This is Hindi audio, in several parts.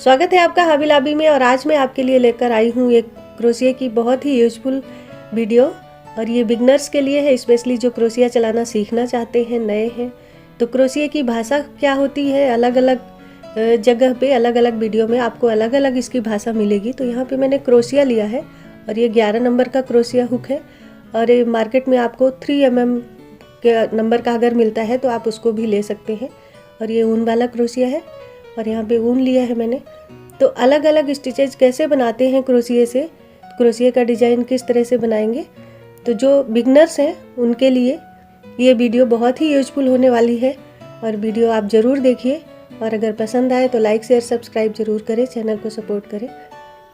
स्वागत है आपका हॉबी लॉबी में। और आज मैं आपके लिए लेकर आई हूँ एक क्रोशिया की बहुत ही यूजफुल वीडियो। और ये बिगनर्स के लिए है, स्पेशली जो क्रोशिया चलाना सीखना चाहते हैं, नए हैं। तो क्रोशिया की भाषा क्या होती है, अलग अलग जगह पे अलग अलग वीडियो में आपको अलग अलग इसकी भाषा मिलेगी। तो यहाँ पे मैंने क्रोशिया लिया है और ये 11 नंबर का क्रोशिया हुक है। और ये मार्केट में आपको 3 mm के नंबर का अगर मिलता है तो आप उसको भी ले सकते हैं। और ये ऊन वाला क्रोशिया है और यहाँ पे ऊन लिया है मैंने। तो अलग अलग स्टिचेज कैसे बनाते हैं क्रोशिया से, क्रोशिया का डिज़ाइन किस तरह से बनाएंगे, तो जो बिगनर्स हैं उनके लिए ये वीडियो बहुत ही यूजफुल होने वाली है। और वीडियो आप ज़रूर देखिए और अगर पसंद आए तो लाइक शेयर सब्सक्राइब ज़रूर करें, चैनल को सपोर्ट करें।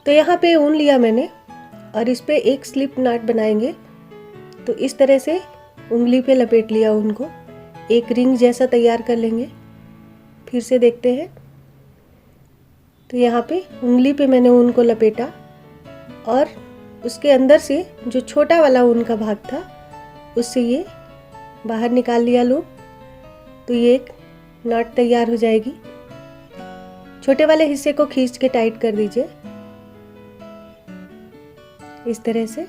तो यहाँ पे ऊन लिया मैंने और इस पर एक स्लिप नॉट बनाएंगे। तो इस तरह से उंगली पे लपेट लिया ऊन को, एक रिंग जैसा तैयार कर लेंगे। फिर से देखते हैं। तो यहाँ पे उंगली पे मैंने ऊन को लपेटा और उसके अंदर से जो छोटा वाला ऊन का भाग था उससे ये बाहर निकाल लिया लूप। तो ये एक नॉट तैयार हो जाएगी। छोटे वाले हिस्से को खींच के टाइट कर दीजिए इस तरह से।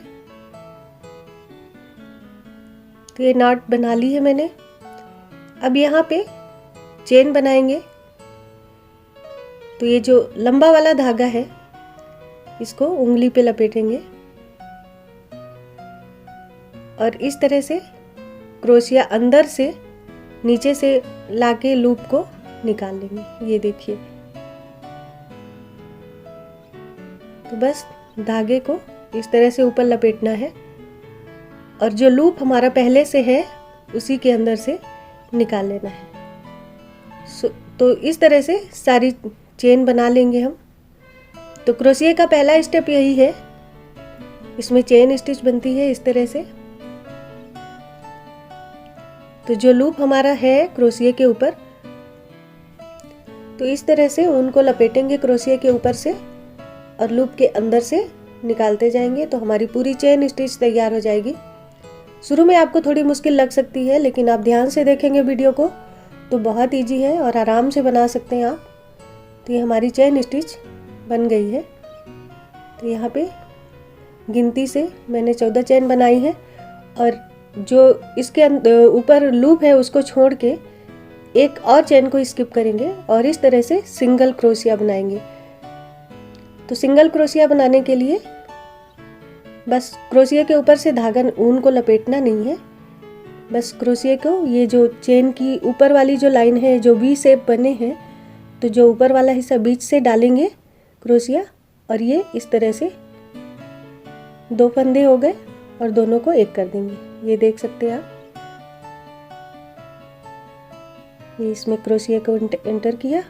तो ये नॉट बना ली है मैंने। अब यहाँ पे चेन बनाएंगे। तो ये जो लंबा वाला धागा है इसको उंगली पे लपेटेंगे और इस तरह से क्रोशिया अंदर से नीचे से लाके लूप को निकाल लेंगे। ये देखिए। तो बस धागे को इस तरह से ऊपर लपेटना है और जो लूप हमारा पहले से है उसी के अंदर से निकाल लेना है। तो इस तरह से सारी चेन बना लेंगे हम। तो क्रोशिया का पहला स्टेप यही है, इसमें चेन स्टिच बनती है इस तरह से। तो जो लूप हमारा है क्रोशिया के ऊपर, तो इस तरह से ऊन को लपेटेंगे क्रोशिया के ऊपर से और लूप के अंदर से निकालते जाएंगे। तो हमारी पूरी चेन स्टिच तैयार हो जाएगी। शुरू में आपको थोड़ी मुश्किल लग सकती है, लेकिन आप ध्यान से देखेंगे वीडियो को तो बहुत इजी है और आराम से बना सकते हैं आप। तो ये हमारी चेन स्टिच बन गई है। तो यहाँ पे गिनती से मैंने 14 चेन बनाई है और जो इसके ऊपर लूप है उसको छोड़ के एक और चेन को स्किप करेंगे और इस तरह से सिंगल क्रोशिया बनाएंगे। तो सिंगल क्रोशिया बनाने के लिए बस क्रोशिया के ऊपर से धागा ऊन को लपेटना नहीं है। बस क्रोशिया को ये जो चेन की ऊपर वाली जो लाइन है, जो वी शेप बने हैं, तो जो ऊपर वाला हिस्सा बीच से डालेंगे क्रोशिया और ये इस तरह से 2 फंदे हो गए और दोनों को एक कर देंगे। ये देख सकते हैं आप। ये इसमें क्रोशिया को एंटर किया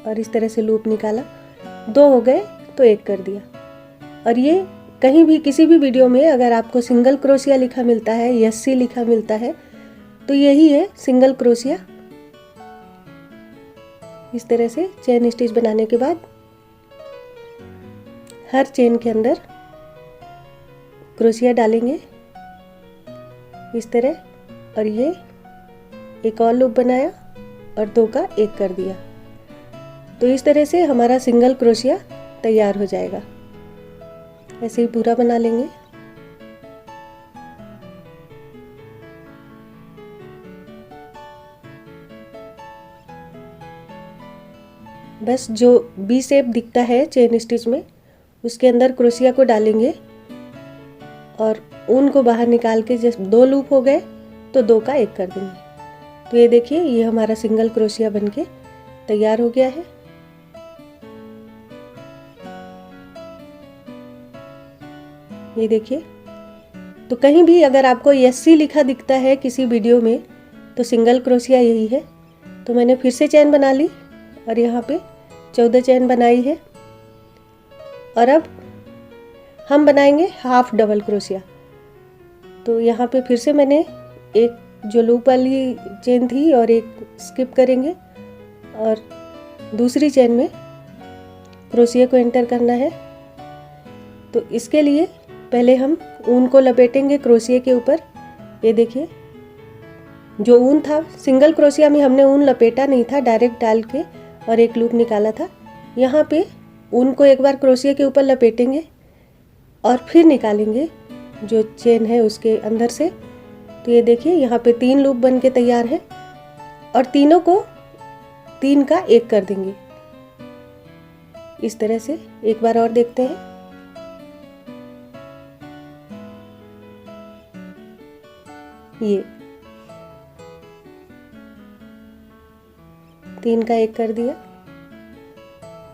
और इस तरह से लूप निकाला। 2 हो गए तो एक कर दिया। और ये कहीं भी किसी भी वीडियो में अगर आपको सिंगल क्रोशिया लिखा मिलता है, यस्सी लिखा मिलता है, तो यही है सिंगल क्रोशिया। इस तरह से चेन स्टिच बनाने के बाद हर चेन के अंदर क्रोशिया डालेंगे इस तरह। और ये एक और लूप बनाया और 2 का 1 कर दिया। तो इस तरह से हमारा सिंगल क्रोशिया तैयार हो जाएगा। ऐसे ही पूरा बना लेंगे। बस जो बी शेप दिखता है चेन स्टिच में उसके अंदर क्रोशिया को डालेंगे और ऊन को बाहर निकाल के जब 2 लूप हो गए तो 2 का 1 कर देंगे। तो ये देखिए, ये हमारा सिंगल क्रोशिया बनके तैयार हो गया है। ये देखिए। तो कहीं भी अगर आपको यस्सी लिखा दिखता है किसी वीडियो में तो सिंगल क्रोशिया यही है। तो मैंने फिर से चेन बना ली और यहाँ पे 14 चेन बनाई है। और अब हम बनाएंगे हाफ डबल क्रोशिया। तो यहाँ पे फिर से मैंने एक जो लूप वाली चेन थी और एक स्किप करेंगे और दूसरी चेन में क्रोशिया को एंटर करना है। तो इसके लिए पहले हम ऊन को लपेटेंगे क्रोशिया के ऊपर। ये देखिए, जो ऊन था सिंगल क्रोशिया में हमने ऊन लपेटा नहीं था, डायरेक्ट डाल के और एक लूप निकाला था। यहाँ पे ऊन को एक बार क्रोशिया के ऊपर लपेटेंगे और फिर निकालेंगे जो चेन है उसके अंदर से। तो ये देखिए यहाँ पे 3 लूप बन के तैयार है और तीनों को 3 का 1 कर देंगे इस तरह से। एक बार और देखते हैं। ये 3 का 1 कर दिया।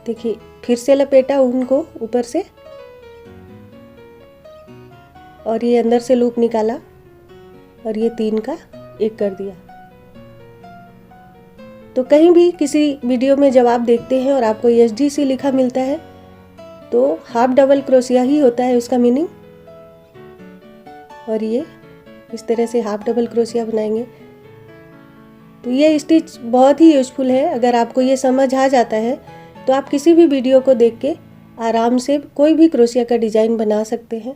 देखिए फिर से लपेटा ऊन को ऊपर से और ये अंदर से लूप निकाला और ये 3 का 1 कर दिया। तो कहीं भी किसी वीडियो में जब आप देखते हैं और आपको SDC लिखा मिलता है तो हाफ डबल क्रोशिया ही होता है उसका मीनिंग। और ये इस तरह से हाफ डबल क्रोशिया बनाएंगे। तो ये स्टिच बहुत ही यूजफुल है। अगर आपको ये समझ आ जाता है तो आप किसी भी वीडियो को देख के आराम से कोई भी क्रोशिया का डिजाइन बना सकते हैं।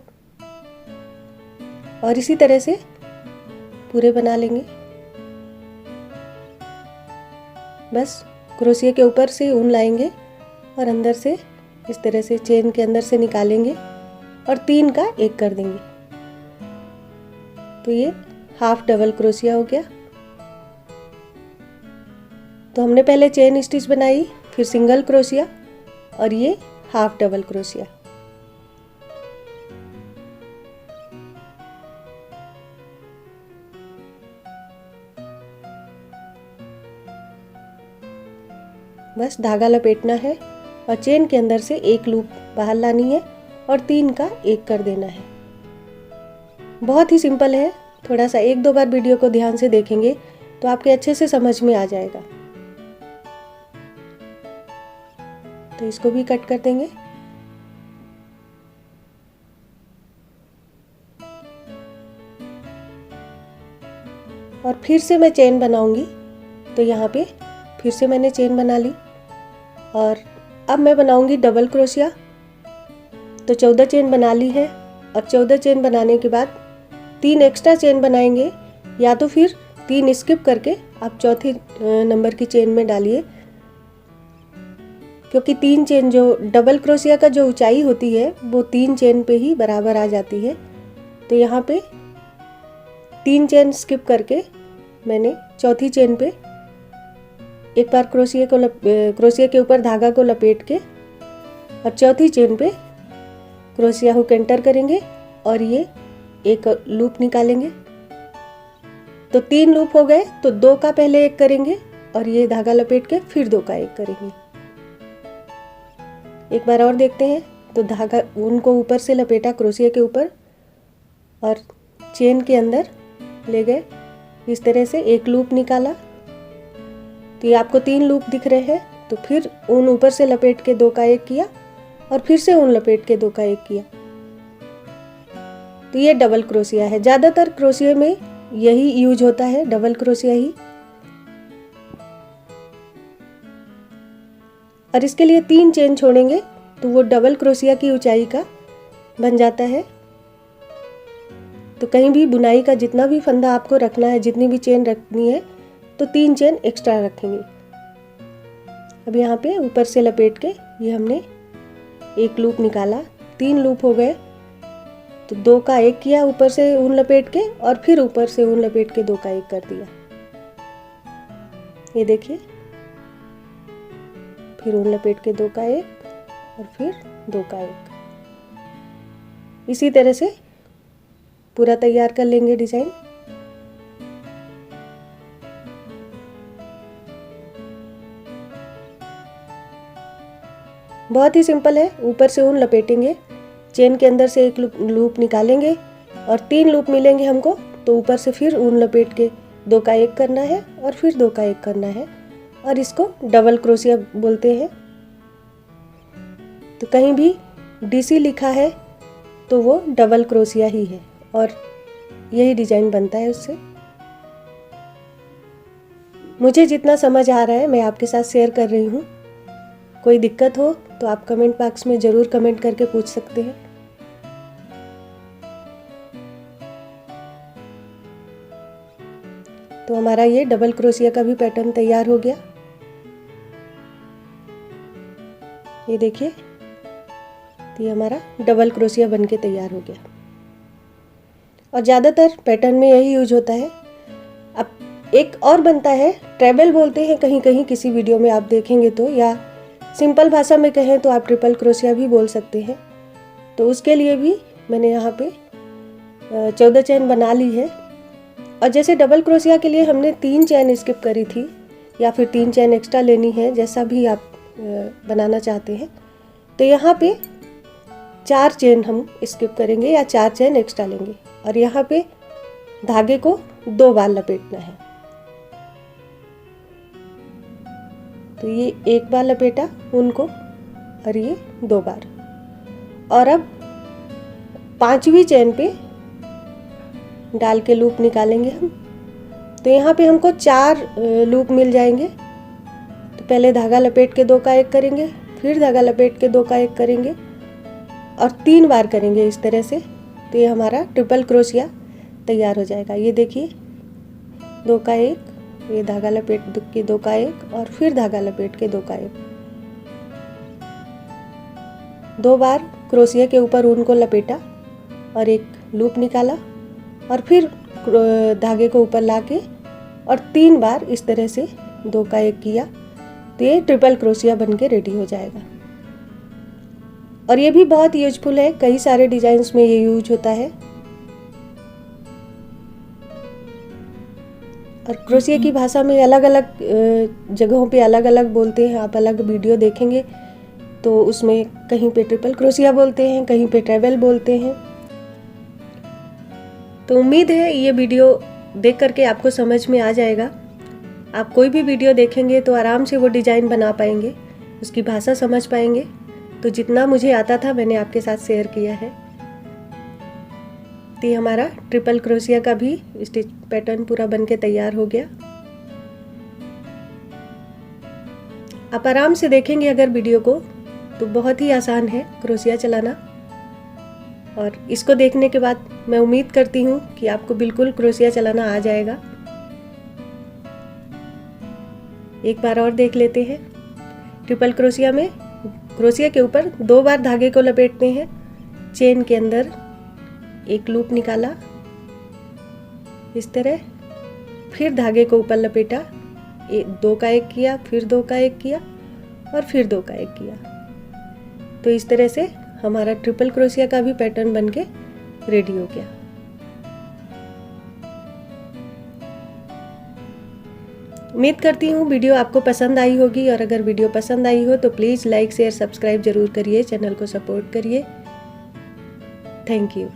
और इसी तरह से पूरे बना लेंगे। बस क्रोशिया के ऊपर से ऊन लाएंगे और अंदर से इस तरह से चेन के अंदर से निकालेंगे और 3 का 1 कर देंगे। तो ये हाफ डबल क्रोशिया हो गया। तो हमने पहले चेन स्टिच बनाई, फिर सिंगल क्रोशिया और ये हाफ डबल क्रोशिया। बस धागा लपेटना है और चेन के अंदर से 1 लूप बाहर लानी है और 3 का 1 कर देना है। बहुत ही सिंपल है। थोड़ा सा 1-2 बार वीडियो को ध्यान से देखेंगे तो आपके अच्छे से समझ में आ जाएगा। तो इसको भी कट कर देंगे। और फिर से मैं चेन बनाऊंगी। तो यहाँ पे फिर से मैंने चेन बना ली और अब मैं बनाऊंगी डबल क्रोशिया। तो 14 चेन बना ली है और 14 चेन बनाने के बाद 3 एक्स्ट्रा चेन बनाएंगे, या तो फिर 3 स्किप करके आप चौथी नंबर की चेन में डालिए, क्योंकि 3 चेन जो डबल क्रोशिया का जो ऊंचाई होती है वो 3 चेन पे ही बराबर आ जाती है। तो यहाँ पे 3 चेन स्किप करके मैंने चौथी चेन पे एक बार क्रोशिया के ऊपर धागा को लपेट के और चौथी चेन पे क्रोशिया हुक एंटर करेंगे और ये एक लूप निकालेंगे। तो 3 लूप हो गए, तो 2 का पहले 1 करेंगे और ये धागा लपेट के फिर 2 का 1 करेंगे। एक बार और देखते हैं। तो धागा ऊन को ऊपर से लपेटा क्रोशिया के ऊपर और चेन के अंदर ले गए, इस तरह से 1 लूप निकाला। तो ये आपको 3 लूप दिख रहे हैं। तो फिर ऊन ऊपर से लपेट के 2 का 1 किया और फिर से ऊन लपेट के 2 का 1 किया। तो ये डबल क्रोशिया है। ज़्यादातर क्रोशिया में यही यूज होता है, डबल क्रोशिया ही। और इसके लिए 3 चेन छोड़ेंगे तो वो डबल क्रोशिया की ऊंचाई का बन जाता है। तो कहीं भी बुनाई का जितना भी फंदा आपको रखना है, जितनी भी चेन रखनी है, तो 3 चेन एक्स्ट्रा रखेंगे। अब यहाँ पे ऊपर से लपेट के ये हमने 1 लूप निकाला, 3 लूप हो गए। तो 2 का 1 किया ऊपर से ऊन लपेट के और फिर ऊपर से ऊन लपेट के 2 का 1 कर दिया। ये देखिए, फिर ऊन लपेट के 2 का 1 और फिर 2 का 1। इसी तरह से पूरा तैयार कर लेंगे डिजाइन। बहुत ही सिंपल है। ऊपर से ऊन लपेटेंगे, चेन के अंदर से 1 लूप निकालेंगे और 3 लूप मिलेंगे हमको। तो ऊपर से फिर ऊन लपेट के 2 का 1 करना है और फिर 2 का 1 करना है और इसको डबल क्रोशिया बोलते हैं। तो कहीं भी DC लिखा है तो वो डबल क्रोशिया ही है और यही डिजाइन बनता है उससे। मुझे जितना समझ आ रहा है मैं आपके साथ शेयर कर रही हूँ। कोई दिक्कत हो तो आप कमेंट बॉक्स में ज़रूर कमेंट करके पूछ सकते हैं। तो हमारा ये डबल क्रोशिया का भी पैटर्न तैयार हो गया। ये देखिए, तो ये हमारा डबल क्रोशिया बन के तैयार हो गया। और ज़्यादातर पैटर्न में यही यूज होता है। अब एक और बनता है, ट्रेबल बोलते हैं कहीं कहीं, किसी वीडियो में आप देखेंगे तो, या सिंपल भाषा में कहें तो आप ट्रिपल क्रोशिया भी बोल सकते हैं। तो उसके लिए भी मैंने यहाँ पे 14 चेन बना ली है। और जैसे डबल क्रोशिया के लिए हमने 3 चेन स्किप करी थी, या फिर 3 चेन एक्स्ट्रा लेनी है, जैसा भी आप बनाना चाहते हैं, तो यहाँ पे 4 चेन हम स्किप करेंगे या 4 चेन एक्स्ट्रा लेंगे। और यहाँ पे धागे को 2 बार लपेटना है। तो ये 1 बार लपेटा उनको, और ये 2 बार। और अब 5वीं चेन पे डाल के लूप निकालेंगे हम। तो यहाँ पे हमको 4 लूप मिल जाएंगे। तो पहले धागा लपेट के 2 का 1 करेंगे, फिर धागा लपेट के 2 का 1 करेंगे, और 3 बार करेंगे इस तरह से। तो ये हमारा ट्रिपल क्रोशिया तैयार हो जाएगा। ये देखिए, 2 का 1, ये धागा लपेट के 2 का 1, और फिर धागा लपेट के 2 का 1। 2 बार क्रोशिया के ऊपर ऊन को लपेटा और एक लूप निकाला, और फिर धागे को ऊपर लाके और 3 बार इस तरह से 2 का 1 किया। तो ये ट्रिपल क्रोशिया बन के रेडी हो जाएगा। और ये भी बहुत यूजफुल है, कई सारे डिजाइन्स में ये यूज होता है। और क्रोशिया की भाषा में अलग अलग जगहों पे अलग अलग बोलते हैं। आप अलग वीडियो देखेंगे तो उसमें कहीं पे ट्रिपल क्रोशिया बोलते हैं, कहीं पे ट्रेबल बोलते हैं। तो उम्मीद है ये वीडियो देख करके आपको समझ में आ जाएगा। आप कोई भी वीडियो देखेंगे तो आराम से वो डिज़ाइन बना पाएंगे, उसकी भाषा समझ पाएंगे। तो जितना मुझे आता था मैंने आपके साथ शेयर किया है। तो ये हमारा ट्रिपल क्रोशिया का भी स्टिच पैटर्न पूरा बन के तैयार हो गया। आप आराम से देखेंगे अगर वीडियो को तो बहुत ही आसान है क्रोशिया चलाना। और इसको देखने के बाद मैं उम्मीद करती हूँ कि आपको बिल्कुल क्रोशिया चलाना आ जाएगा। एक बार और देख लेते हैं। ट्रिपल क्रोशिया में क्रोशिया के ऊपर 2 बार धागे को लपेटते हैं, चेन के अंदर एक लूप निकाला इस तरह, फिर धागे को ऊपर लपेटा, 2 का 1 किया, फिर 2 का 1 किया, और फिर 2 का 1 किया। तो इस तरह से हमारा ट्रिपल क्रोशिया का भी पैटर्न बन के रेडी हो गया। उम्मीद करती हूँ वीडियो आपको पसंद आई होगी। और अगर वीडियो पसंद आई हो तो प्लीज़ लाइक शेयर सब्सक्राइब जरूर करिए, चैनल को सपोर्ट करिए। Thank you.